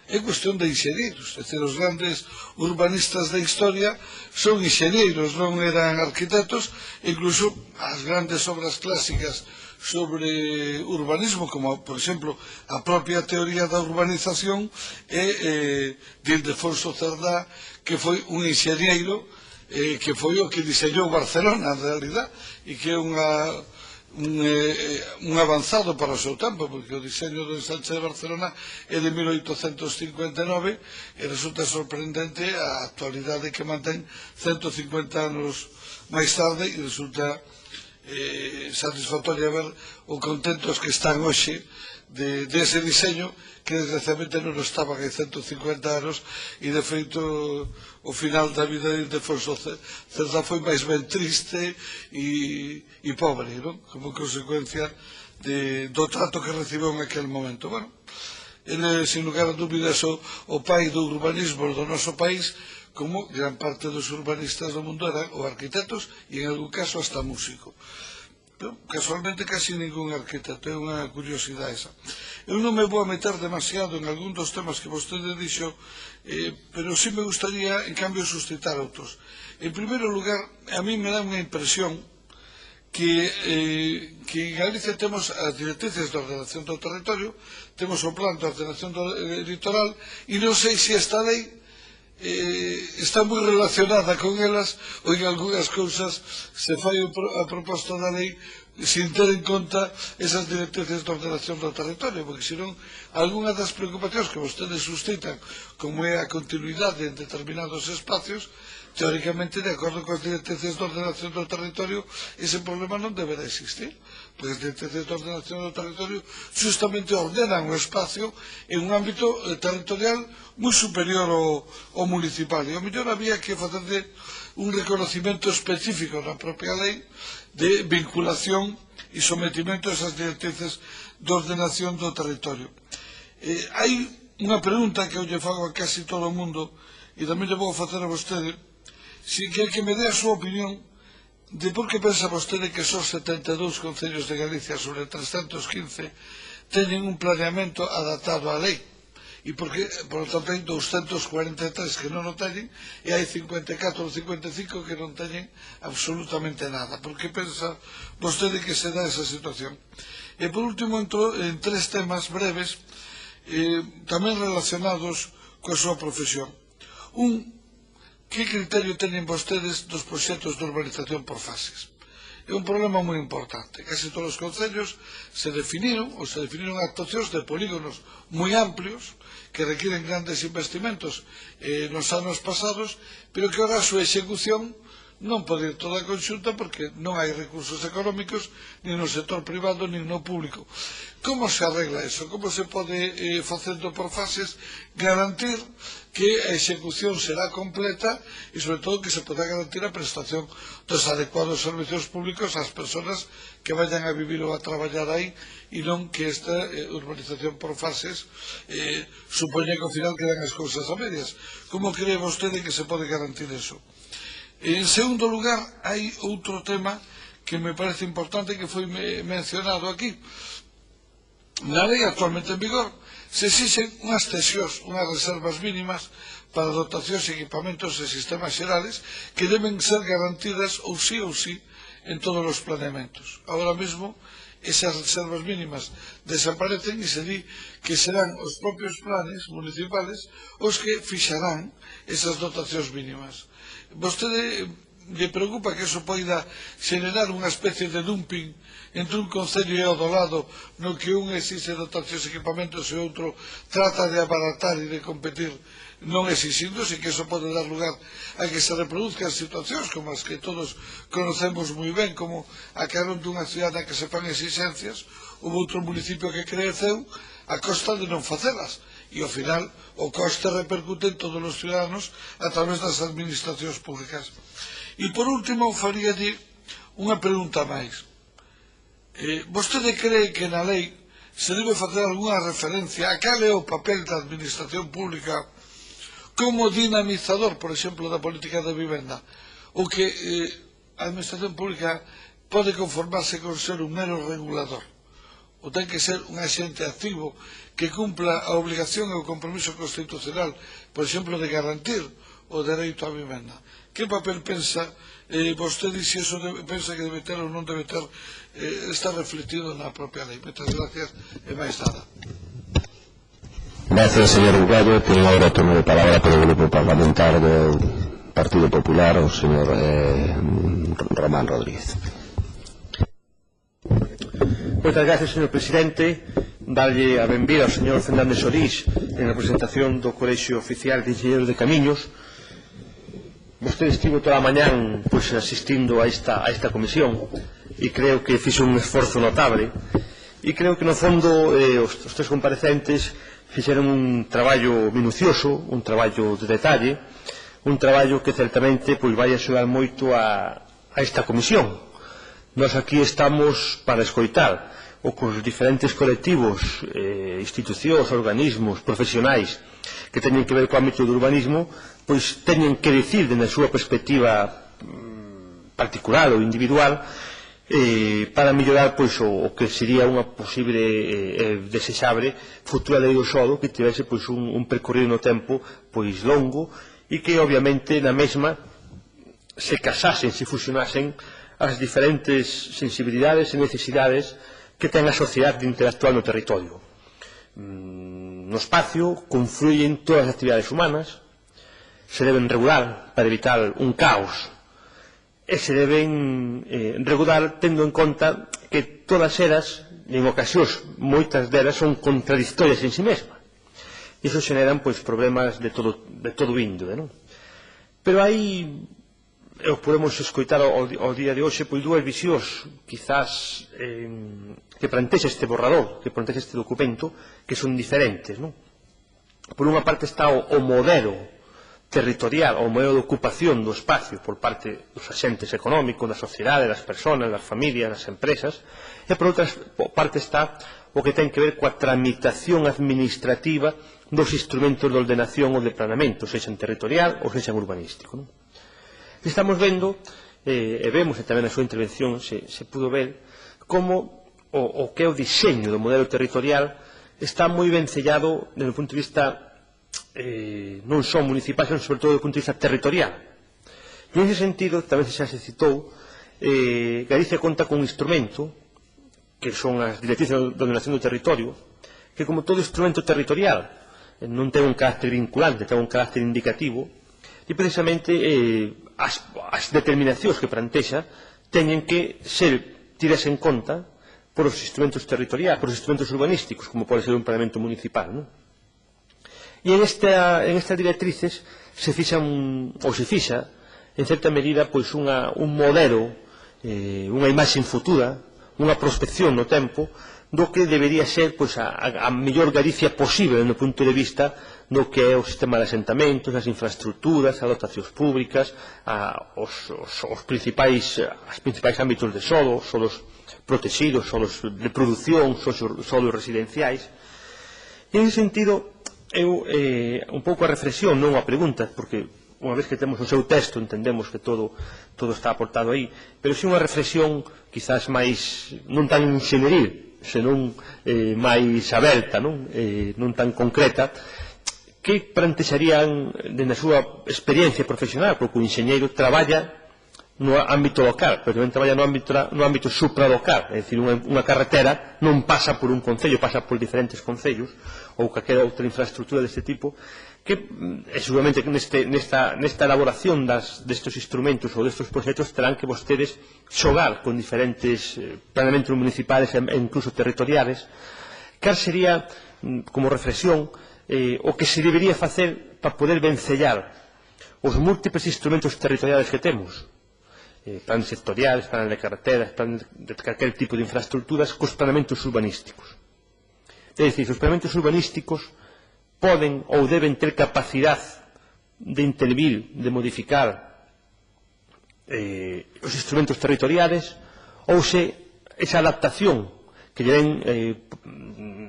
F: é cuestión de enxeñeiros, é dicir, os grandes urbanistas da historia son enxeñeiros, non eran arquitectos, incluso as grandes obras clásicas sobre urbanismo, como por exemplo a propia teoría da urbanización é de Ildefonso Cerdá, que foi un enxeñeiro que foi o que diseñou Barcelona en realidad, e que é un avanzado para o seu tempo, porque o diseño do ensanche de Barcelona é de 1859 e resulta sorprendente a actualidade que mantén 150 anos máis tarde, e resulta satisfactorio ver o contentos que están hoxe dese diseño que desgraciadamente non estaba hai 150 anos, e de feito o final da vida de Ildefonso Cerdá foi máis ben triste e pobre, non? Como consecuencia do trato que recibiu en aquel momento. Bueno, ele, sin lugar a dúbidas, o pai do urbanismo do noso país, como gran parte dos urbanistas do mundo eran ou arquitectos e en algún caso hasta músico. Pero, casualmente, casi ningún arquitecto, é unha curiosidade esa. Eu non me vou a meter demasiado en algún dos temas que vostede dixo, pero sí me gustaría, en cambio, suscitar outros. En primeiro lugar, a mí me dá unha impresión que en Galicia temos as directrices de ordenación do territorio, temos o plan de ordenación do litoral, e non sei se esta lei está moi relacionada con elas, ou en algunhas cousas se fai a proposta da lei sin ter en conta esas directrices de ordenación do territorio, porque senón algunhas das preocupacións que vostedes suscitan, como é a continuidade en determinados espacios, teóricamente, de acordo con as directrices de ordenación do territorio, ese problema non deberá existir, porque as directrices de ordenación do territorio justamente ordenan o espacio en un ámbito territorial moi superior ao municipal, e ao mellor había que facerle un reconocimiento específico na propia lei de vinculación e sometimento a esas directrices de ordenación do territorio. Hai unha pregunta que eu lle fago a casi todo o mundo, e tamén lle vou facer a vostede, si que me dé a súa opinión de por que pensa vostede que só 72 concellos de Galicia sobre 315 teñen un planeamento adaptado á lei, e porque, por lo tanto, hai 243 que non o teñen, e hai 54 ou 55 que non teñen absolutamente nada. Por que pensa vostede que se dá esa situación? E por último, entro en tres temas breves, tamén relacionados coa súa profesión. Que criterio teñen vostedes dos proxectos de urbanización por fases? É un problema moi importante. Casi todos os concellos se definiron actuacións de polígonos moi amplios que requiren grandes investimentos nos anos pasados, pero que ahora a súa execución non pode ir toda conxunta porque non hai recursos económicos nin no sector privado nin no público. Como se arregla eso? Como se pode, facendo por fases, garantir que a execución será completa e, sobre todo, que se poda garantir a prestación dos adecuados servicios públicos ás persoas que vayan a vivir ou a traballar aí, e non que esta urbanización por fases supoña que ao final quedan as cousas a medias? Como cree vostede que se pode garantir eso? En segundo lugar, hai outro tema que me parece importante que foi mencionado aquí. Na lei actualmente en vigor se exixen unhas cesións, unhas reservas mínimas para dotacións e equipamentos e sistemas xerales que deben ser garantidas ou sí en todos os planeamentos. Agora mesmo esas reservas mínimas desaparecen e se di que serán os propios planes municipales os que fixarán esas dotacións mínimas. Vostede lle preocupa que eso poida xenerar unha especie de dumping entre un concello e o do lado, no que un exixe dotacións e equipamentos e outro trata de abaratar e de competir non exixindos, e que eso pode dar lugar a que se reproduzcan situacións como as que todos conocemos moi ben, como a carón dunha cidade que se fan exixencias, houve outro municipio que creceu a costa de non facelas, e ao final o coste repercute en todos os ciudadanos a través das administracións públicas. E por último, faríalle unha pregunta máis. Vostede cree que na lei se debe facer algunha referencia a cal é o papel da administración pública como dinamizador, por exemplo, da política de vivenda, o que a administración pública pode conformarse con ser un mero regulador, ou ten que ser un agente activo que cumpla a obligación e o compromiso constitucional, por exemplo, de garantir o dereito á vivenda. Que papel pensa vostede, se iso pensa que debe ter ou non debe ter, está refletido na propia lei? Moitas gracias e máis nada.
D: Gracias, señor Bugallo. Tiene ahora turno de palabra por el Grupo Parlamentario del Partido Popular, o señor Román Rodríguez.
G: Moitas gracias, señor presidente. Darlle a benvida ao señor Fernández Solís en representación do Colexio Oficial de Ingenieros de Camiños. Vostede estivo toda a mañán asistindo a esta comisión e creo que fixo un esforzo notable e creo que no fondo os tres comparecentes fixeron un traballo minucioso, un traballo de detalle, un traballo que certamente vai axudar moito a esta comisión. Nós aquí estamos para escoitar o que os diferentes colectivos, institucións, organismos, profesionais que teñen que ver co ámbito do urbanismo, pois teñen que dicir dende a súa perspectiva particular ou individual para mellorar pois o que sería unha posible desexable futura lei do solo que tivese pois un percorrido no tempo pois longo e que obviamente na mesma se casasen, se fusionasen as diferentes sensibilidades e necesidades que ten a sociedade de interactuar no territorio. No espacio confluyen todas as actividades humanas, se deben regular para evitar un caos e se deben regular tendo en conta que todas elas, en ocasións moitas delas, son contradictorias en si mesma. E iso xeneran pois problemas de todo índole, non? Pero hai, podemos escoitar ao día de hoxe, pois dúas visións, quizás que plantexa este borrador, que plantexa este documento, que son diferentes, non? Por unha parte está o modelo territorial, o modelo de ocupación do espacio por parte dos agentes económicos, da sociedade, das persoas, das familias, das empresas, e por outra parte está o que ten que ver coa tramitación administrativa dos instrumentos de ordenación ou de planeamento, sexan territorial ou sexan urbanístico, non? Estamos vendo, e vemos tamén na súa intervención, se pudo ver, como o que é o diseño do modelo territorial está moi ben sellado desde o punto de vista non só municipal, senón sobre todo do punto de vista territorial. E en ese sentido, tamén xa se citou, Galicia conta con un instrumento que son as directrices de ordenación do territorio, que como todo instrumento territorial non ten un carácter vinculante, ten un carácter indicativo, e precisamente as determinacións que plantexa teñen que ser tiras en conta por os instrumentos territoriais, por os instrumentos urbanísticos, como pode ser un planeamento municipal, non? E en estas directrices se fixa, en certa medida, pois un modelo, unha imaxe futura, unha prospección no tempo, do que debería ser pois a mellor Galicia posible no punto de vista do que é o sistema de asentamentos, as infraestructuras, as dotacións públicas, os principais ámbitos de solos protegidos, solos de produción, solos residenciais. E en ese sentido, un pouco a reflexión, non a pregunta, porque unha vez que temos o seu texto entendemos que todo está aportado aí, pero si unha reflexión quizás máis, non tan xeneril, senón máis aberta, non tan concreta, que plantexarían na súa experiencia profesional, porque o enxeñeiro traballa no ámbito local, pero tamén traballa no ámbito supralocal, é dicir, unha carretera non pasa por un concello, pasa por diferentes concellos, ou calquera outra infraestructura deste tipo, que seguramente nesta elaboración destes instrumentos ou destes proxectos terán que vostedes xogar con diferentes planeamentos municipales e incluso territoriales. Cal sería, como reflexión, o que se debería facer para poder vencellar os múltiples instrumentos territoriales que temos, planes sectoriales, planes de carreteras, planes de calquer tipo de infraestructuras, cos planeamentos urbanísticos. É dicir, os planeamentos urbanísticos poden ou deben ter capacidade de intervir, de modificar os instrumentos territoriales, ou se esa adaptación que lle den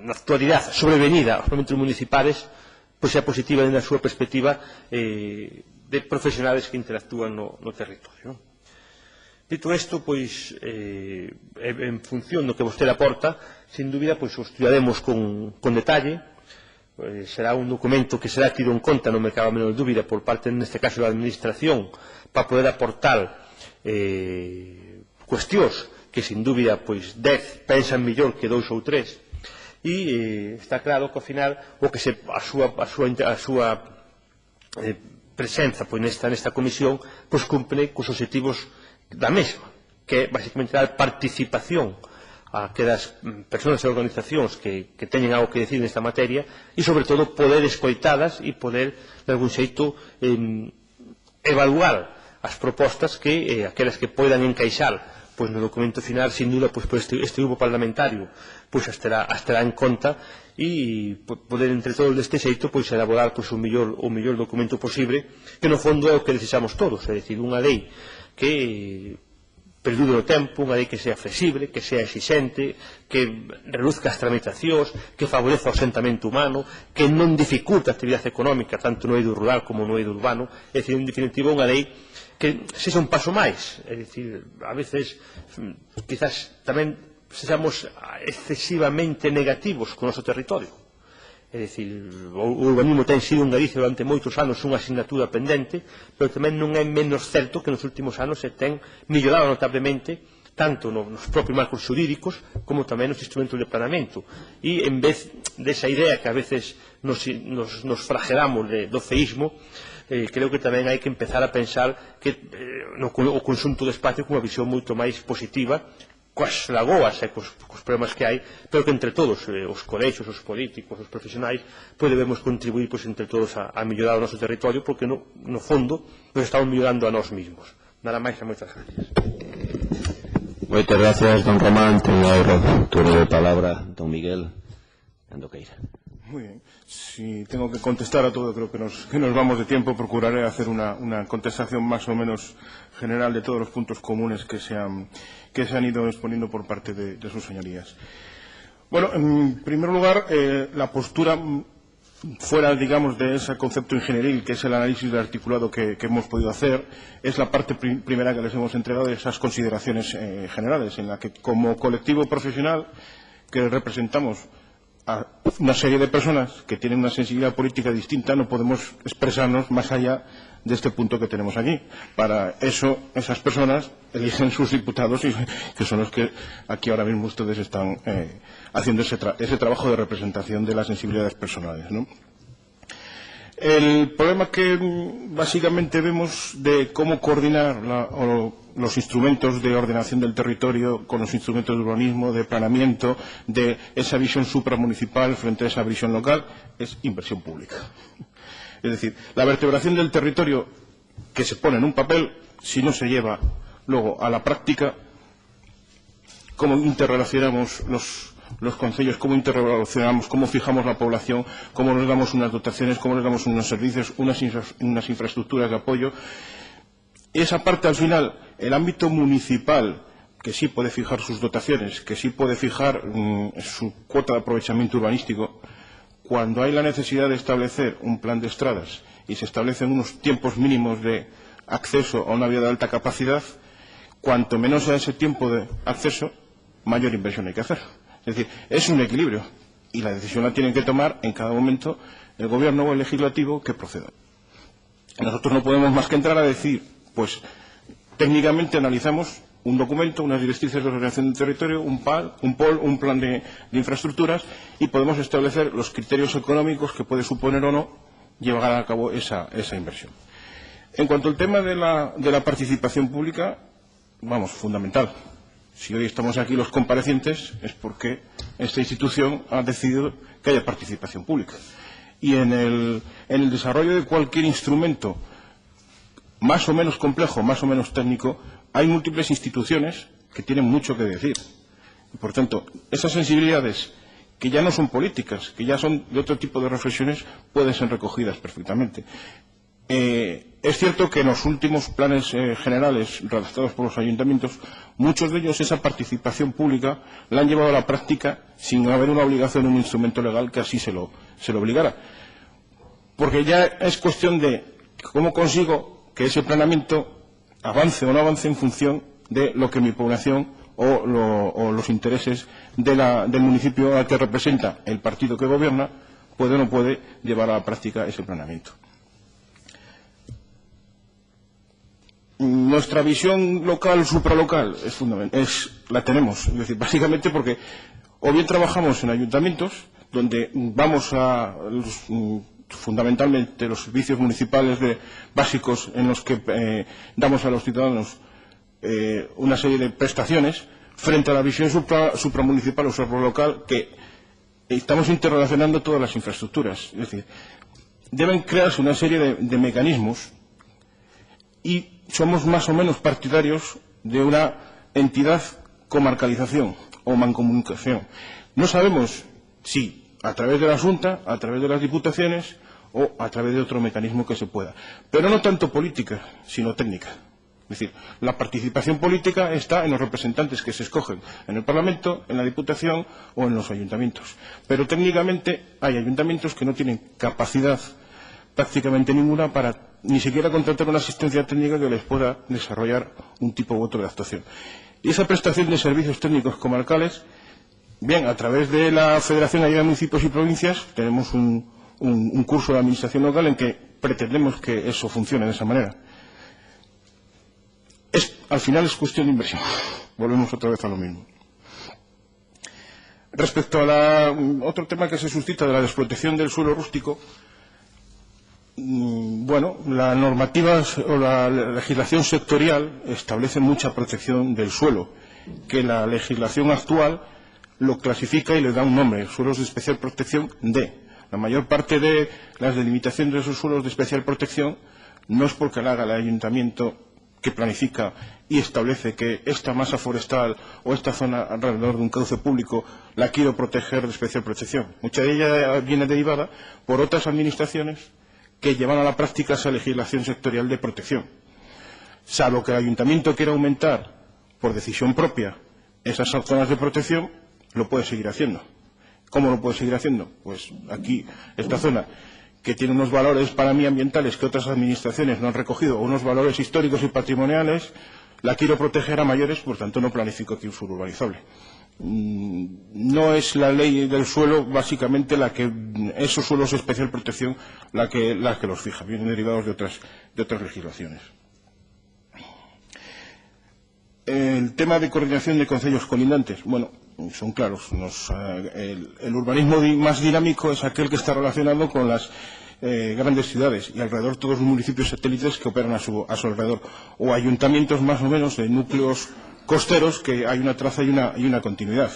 G: na actualidade sobrevenida aos planeamentos municipales pois sea positiva dentro da súa perspectiva de profesionales que interactúan no territorio. Dito isto, pois, en función do que vostede aporta, sin dúbida, pois, o estudaremos con detalle. Será un documento que será tido en conta, non me cabe a menor dúbida, por parte, neste caso, da Administración, para poder aportar cuestións que, sin dúbida, pois, 10 pensan mellor que 2 ou 3, e está claro que, ao final, a súa presenza nesta comisión pois cumpre cos objetivos da mesma, que é, basicamente, dar participación a aquelas persoas e organizacións que teñen algo que decir nesta materia e, sobre todo, poder escoitadas e poder, de algún xeito, evaluar as propostas que aquelas que poidan encaixar pois no documento final, sin duda, pois por este grupo parlamentario pois as terá en conta e poder entre todos deste xeito pois elaborar pois o mellor documento posible, que no fondo é o que desexamos todos, é dicir, unha lei que perdure o tempo, unha lei que sea flexible, que sea exixente, que reduzca as tramitacións, que favoreza o asentamento humano, que non dificulta a actividade económica tanto no eido rural como no eido urbano, é dicir, en definitiva, unha lei que sexa un paso máis, é dicir, a veces quizás tamén sexamos excesivamente negativos con o noso territorio. É dicir, o urbanismo ten sido en Galicia durante moitos anos unha asignatura pendente, pero tamén non é menos certo que nos últimos anos se ten mellorado notablemente tanto nos propios marcos xurídicos como tamén nos instrumentos de planeamento. E en vez desa idea que a veces nos fragelamos do feísmo, creo que tamén hai que empezar a pensar que o conxunto do espacio con unha visión moito máis positiva, coas lagoas e cos problemas que hai, pero que entre todos, os colexios, os políticos, os profesionais, podemos contribuir entre todos a mellorar o noso territorio, porque no fondo nos estamos mellorando a nós mesmos. Nada máis e moitas gracias.
D: Moitas gracias, don Román. Ten agora o turno de palabra don Miguel Andoqueira.
B: Muy bien. Si tengo que contestar a todo, creo que nos vamos de tiempo. Procuraré hacer una contestación más o menos general de todos los puntos comunes que se han ido exponiendo por parte de sus señorías. Bueno, en primer lugar, la postura fuera, digamos, de ese concepto ingenieril, que es el análisis del articulado que hemos podido hacer, es la parte primera que les hemos entregado de esas consideraciones generales, en la que, como colectivo profesional que representamos a una serie de personas que tienen una sensibilidad política distinta, no podemos expresarnos más allá de este punto que tenemos aquí. Para eso, esas personas eligen sus diputados, y que son los que aquí ahora mismo ustedes están haciendo ese trabajo de representación de las sensibilidades personales, ¿no? El problema que básicamente vemos de cómo coordinar los instrumentos de ordenación del territorio con los instrumentos de urbanismo, de planeamiento, de esa visión supramunicipal frente a esa visión local, es inversión pública. Es decir, la vertebración del territorio que se pone en un papel, si no se lleva luego a la práctica, cómo interrelacionamos los concellos, cómo interrelacionamos, cómo fijamos la población, cómo les damos unas dotaciones, cómo les damos unos servicios, unas infraestructuras de apoyo. Esa parte, al final, el ámbito municipal, que sí puede fijar sus dotaciones, que sí puede fijar su cuota de aprovechamiento urbanístico, cuando hay la necesidad de establecer un plan de estradas y se establecen unos tiempos mínimos de acceso a una vía de alta capacidad, cuanto menos sea ese tiempo de acceso, mayor inversión hay que hacer. Es decir, es un equilibrio y la decisión la tienen que tomar en cada momento el gobierno o el legislativo que proceda. Nosotros no podemos más que entrar a decir, pues técnicamente analizamos un documento, unas directrices de ordenación del territorio, un plan de infraestructuras, y podemos establecer los criterios económicos que puede suponer o no llevar a cabo esa inversión. En cuanto al tema de la participación pública, vamos, fundamental. Si hoy estamos aquí los comparecientes es porque esta institución ha decidido que haya participación pública. Y en el desarrollo de cualquier instrumento más o menos complejo, más o menos técnico, hay múltiples instituciones que tienen mucho que decir. Y, por tanto, esas sensibilidades que ya no son políticas, que ya son de otro tipo de reflexiones, pueden ser recogidas perfectamente. Es cierto que en los últimos planes generales redactados por los ayuntamientos, muchos de ellos esa participación pública la han llevado a la práctica sin haber una obligación en un instrumento legal que así se lo obligara. porque ya es cuestión de cómo consigo que ese planeamiento avance o no avance en función de lo que mi población o los intereses del municipio al que representa el partido que gobierna puede o no puede llevar a la práctica ese planeamiento. Nuestra visión local, supralocal, es fundamental, la tenemos, es decir, básicamente porque o bien trabajamos en ayuntamientos, donde vamos a fundamentalmente los servicios municipales básicos en los que damos a los ciudadanos una serie de prestaciones, frente a la visión supramunicipal o supralocal, que estamos interrelacionando todas las infraestructuras. Es decir, deben crearse una serie de mecanismos y somos más o menos partidarios de una entidad comarcalización o mancomunicación. No sabemos si a través de la Junta, a través de las diputaciones o a través de otro mecanismo que se pueda. Pero no tanto política, sino técnica. Es decir, la participación política está en los representantes que se escogen en el Parlamento, en la Diputación o en los ayuntamientos. Pero técnicamente hay ayuntamientos que no tienen capacidad prácticamente ninguna para ni siquiera contratar una asistencia técnica que les pueda desarrollar un tipo u otro de actuación. Y esa prestación de servicios técnicos comarcales, bien, a través de la Federación Gallega de Municipios y Provincias, tenemos un curso de administración local en que pretendemos que eso funcione de esa manera. Al final es cuestión de inversión. Volvemos otra vez a lo mismo. Respecto a otro tema que se suscita de la desprotección del suelo rústico, bueno, la normativa o la legislación sectorial establece mucha protección del suelo, que la legislación actual lo clasifica y le da un nombre, suelos de especial protección D. La mayor parte de las delimitaciones de esos suelos de especial protección no es porque la haga el ayuntamiento que planifica y establece que esta masa forestal o esta zona alrededor de un cauce público la quiero proteger de especial protección. Mucha de ella viene derivada por otras administraciones que llevan a la práctica esa legislación sectorial de protección. Salvo que el ayuntamiento quiera aumentar por decisión propia esas zonas de protección, lo puede seguir haciendo. ¿Cómo lo puede seguir haciendo? Pues aquí, esta zona, que tiene unos valores para mí ambientales que otras administraciones no han recogido, o unos valores históricos y patrimoniales, la quiero proteger a mayores, por tanto no planifico aquí un suelo urbanizable. No es la ley del suelo básicamente la que esos suelos de especial protección la que los fija, vienen derivados de otras legislaciones. El tema de coordinación de concellos colindantes, bueno, son claros. El urbanismo más dinámico es aquel que está relacionado con las grandes ciudades y alrededor todos los municipios satélites que operan a su alrededor, o ayuntamientos más o menos de núcleos costeros que hay una traza y una continuidad.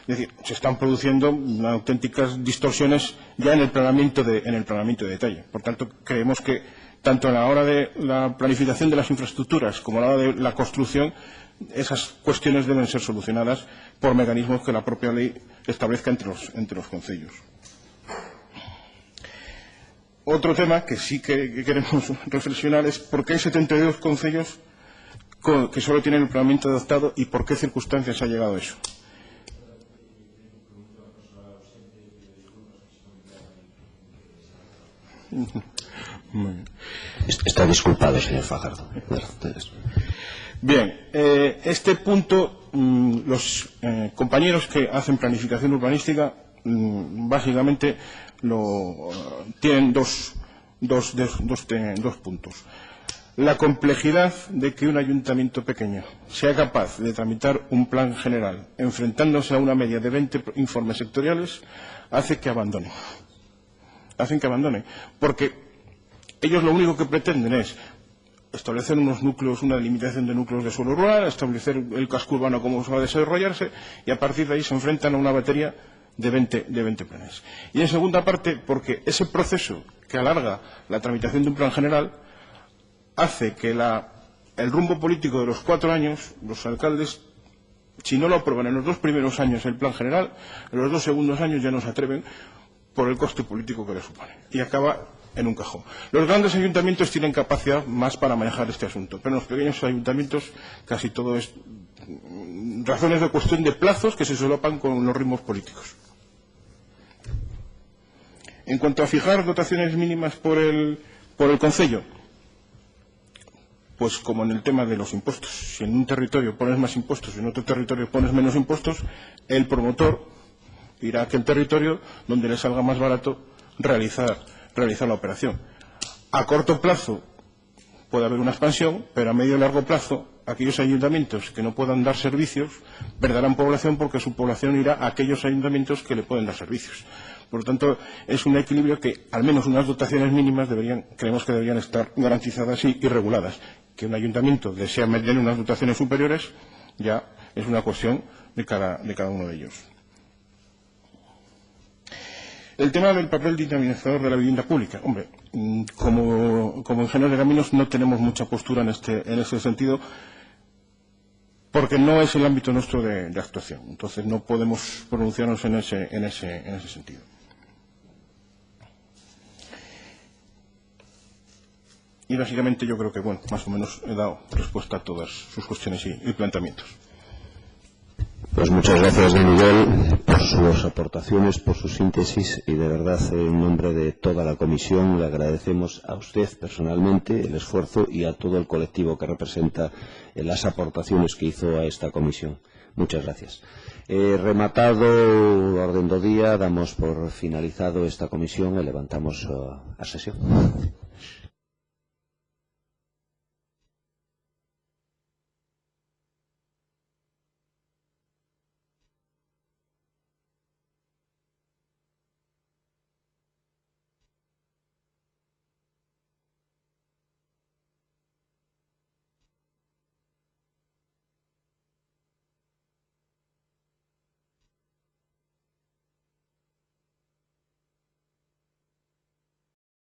B: Es decir, se están produciendo auténticas distorsiones ya en el planeamiento de detalle. Por tanto, creemos que tanto a la hora de la planificación de las infraestructuras como a la hora de la construcción, esas cuestiones deben ser solucionadas por mecanismos que la propia ley establezca entre los concellos. Otro tema que sí que queremos reflexionar es por qué hay 72 concellos que solo tienen el planeamiento adoptado y por qué circunstancias se ha llegado a eso.
D: Está disculpado, señor Fajardo.
B: Bien, este punto, los compañeros que hacen planificación urbanística básicamente tienen dos puntos. La complejidad de que un ayuntamiento pequeño sea capaz de tramitar un plan general enfrentándose a una media de 20 informes sectoriales hace que abandonen. Porque ellos lo único que pretenden es establecer unos núcleos, una delimitación de núcleos de suelo rural, establecer el casco urbano cómo va a desarrollarse y a partir de ahí se enfrentan a una batería de 20 planes. Y en segunda parte, porque ese proceso que alarga la tramitación de un plan general hace que el rumbo político de los 4 años, los alcaldes, si no lo aprueban en los 2 primeros años el plan general, en los 2 segundos años ya no se atreven por el coste político que le supone. Y acaba en un cajón. Los grandes ayuntamientos tienen capacidad más para manejar este asunto, pero en los pequeños ayuntamientos casi todo es razones de cuestión de plazos que se solapan con los ritmos políticos. En cuanto a fijar dotaciones mínimas por el Concello, pues como en el tema de los impuestos, si en un territorio pones más impuestos y en otro territorio pones menos impuestos, el promotor irá a aquel territorio donde le salga más barato realizar la operación. A corto plazo puede haber una expansión, pero a medio y largo plazo aquellos ayuntamientos que no puedan dar servicios perderán población porque su población irá a aquellos ayuntamientos que le pueden dar servicios. Por lo tanto, es un equilibrio que al menos unas dotaciones mínimas creemos que deberían estar garantizadas y reguladas. Que un ayuntamiento desea meter unas dotaciones superiores ya es una cuestión de cada uno de ellos. El tema del papel dinamizador de la vivienda pública. Hombre, como ingenieros de caminos no tenemos mucha postura en ese sentido, porque no es el ámbito nuestro de actuación. Entonces no podemos pronunciarnos en ese sentido. Y básicamente yo creo que, bueno, más o menos he dado respuesta a todas sus cuestiones y planteamientos.
D: Pues muchas gracias, don Miguel, por sus aportaciones, por su síntesis y de verdad, en nombre de toda la comisión, le agradecemos a usted personalmente el esfuerzo y a todo el colectivo que representa las aportaciones que hizo a esta comisión. Muchas gracias. Rematado o orden do día, damos por finalizado esta comisión e levantamos a sesión.